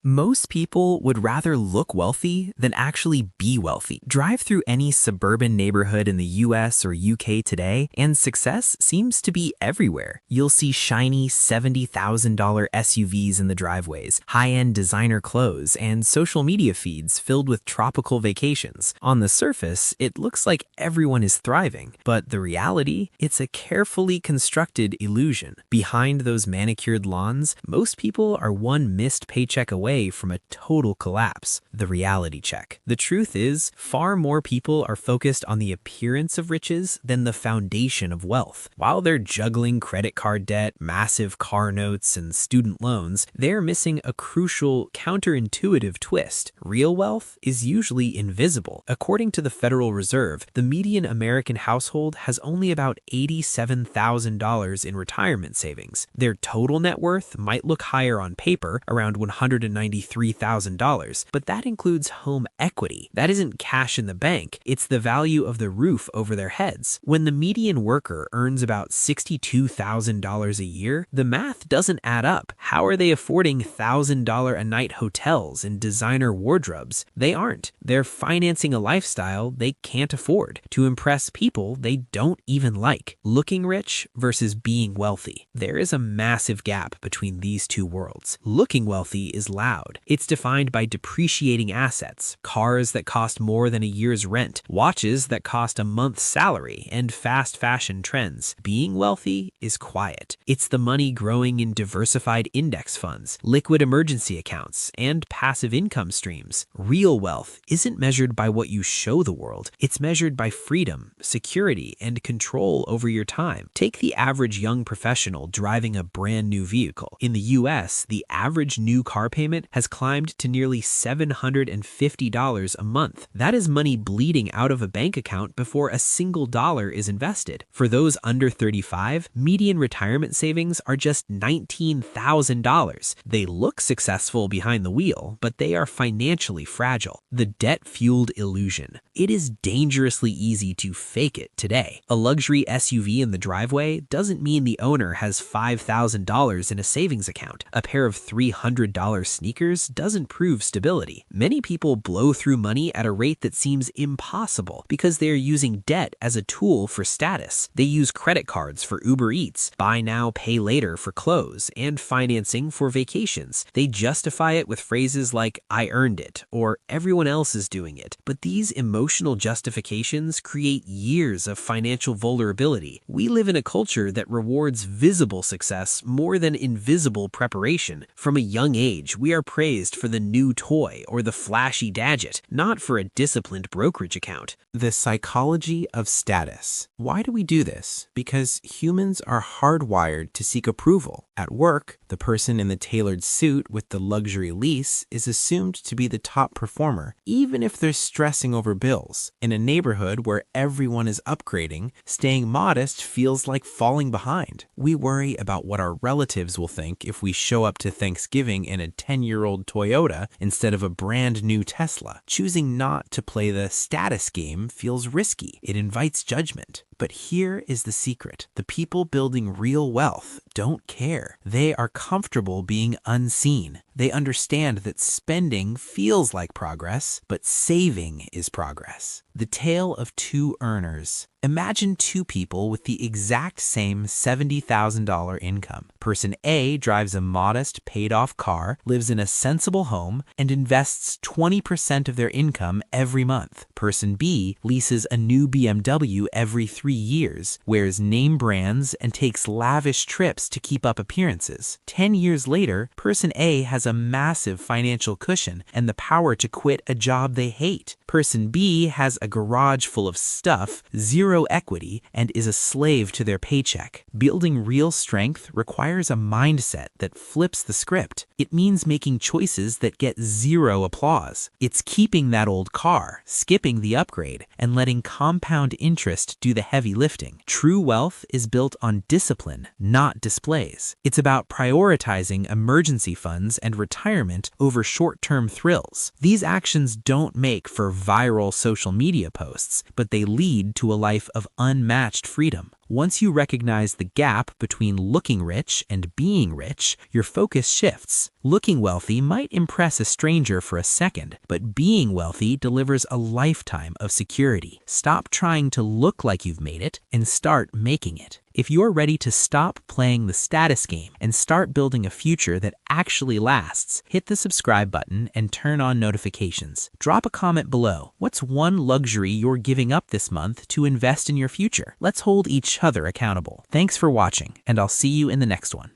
Most people would rather look wealthy than actually be wealthy. Drive through any suburban neighborhood in the US or UK today, and success seems to be everywhere. You'll see shiny $70,000 SUVs in the driveways, high-end designer clothes, and social media feeds filled with tropical vacations. On the surface, it looks like everyone is thriving, but the reality, it's a carefully constructed illusion. Behind those manicured lawns, most people are one missed paycheck away from a total collapse. The reality check. The truth is, far more people are focused on the appearance of riches than the foundation of wealth. While they're juggling credit card debt, massive car notes, and student loans, they're missing a crucial, counterintuitive twist. Real wealth is usually invisible. According to the Federal Reserve, the median American household has only about $87,000 in retirement savings. Their total net worth might look higher on paper, around $193,000, but that includes home equity. That isn't cash in the bank, it's the value of the roof over their heads. When the median worker earns about $62,000 a year, the math doesn't add up. How are they affording $1,000 a night hotels and designer wardrobes? They aren't. They're financing a lifestyle they can't afford to impress people they don't even like. Looking rich versus being wealthy. There is a massive gap between these two worlds. Looking wealthy is loud. It's defined by depreciating assets, cars that cost more than a year's rent, watches that cost a month's salary, and fast fashion trends. Being wealthy is quiet. It's the money growing in diversified index funds, liquid emergency accounts, and passive income streams. Real wealth isn't measured by what you show the world. It's measured by freedom, security, and control over your time. Take the average young professional driving a brand new vehicle. In the US, the average new car payment has climbed to nearly $750 a month. That is money bleeding out of a bank account before a single dollar is invested. For those under 35, median retirement savings are just $19,000. They look successful behind the wheel, but they are financially fragile. The debt-fueled illusion. It is dangerously easy to fake it today. A luxury SUV in the driveway doesn't mean the owner has $5,000 in a savings account. A pair of $300 sneakers doesn't prove stability. Many people blow through money at a rate that seems impossible because they are using debt as a tool for status. They use credit cards for Uber Eats, buy now, pay later for clothes, and financing for vacations. They justify it with phrases like, "I earned it," or "everyone else is doing it." But these emotional justifications create years of financial vulnerability. We live in a culture that rewards visible success more than invisible preparation. From a young age, we are praised for the new toy or the flashy gadget, not for a disciplined brokerage account. The psychology of status. Why do we do this? Because humans are hardwired to seek approval. At work, the person in the tailored suit with the luxury lease is assumed to be the top performer, even if they're stressing over bills. In a neighborhood where everyone is upgrading, staying modest feels like falling behind. We worry about what our relatives will think if we show up to Thanksgiving in a 10-year-old Toyota instead of a brand new Tesla. Choosing not to play the status game feels risky. It invites judgment. But here is the secret. The people building real wealth don't care. They are comfortable being unseen. They understand that spending feels like progress, but saving is progress. The tale of two earners. Imagine two people with the exact same $70,000 income. Person A drives a modest, paid-off car, lives in a sensible home, and invests 20% of their income every month. Person B leases a new BMW every 3 years, wears name brands, and takes lavish trips to keep up appearances. 10 years later, Person A has a massive financial cushion and the power to quit a job they hate. Person B has a garage full of stuff, zero equity, and is a slave to their paycheck. Building real strength requires a mindset that flips the script. It means making choices that get zero applause. It's keeping that old car, skipping the upgrade, and letting compound interest do the heavy lifting. True wealth is built on discipline, not displays. It's about prioritizing emergency funds and retirement over short-term thrills. These actions don't make for viral social media posts, but they lead to a life of unmatched freedom. Once you recognize the gap between looking rich and being rich, your focus shifts. Looking wealthy might impress a stranger for a second, but being wealthy delivers a lifetime of security. Stop trying to look like you've made it and start making it. If you're ready to stop playing the status game and start building a future that actually lasts, hit the subscribe button and turn on notifications. Drop a comment below. What's one luxury you're giving up this month to invest in your future? Let's hold each other accountable. Thanks for watching, and I'll see you in the next one.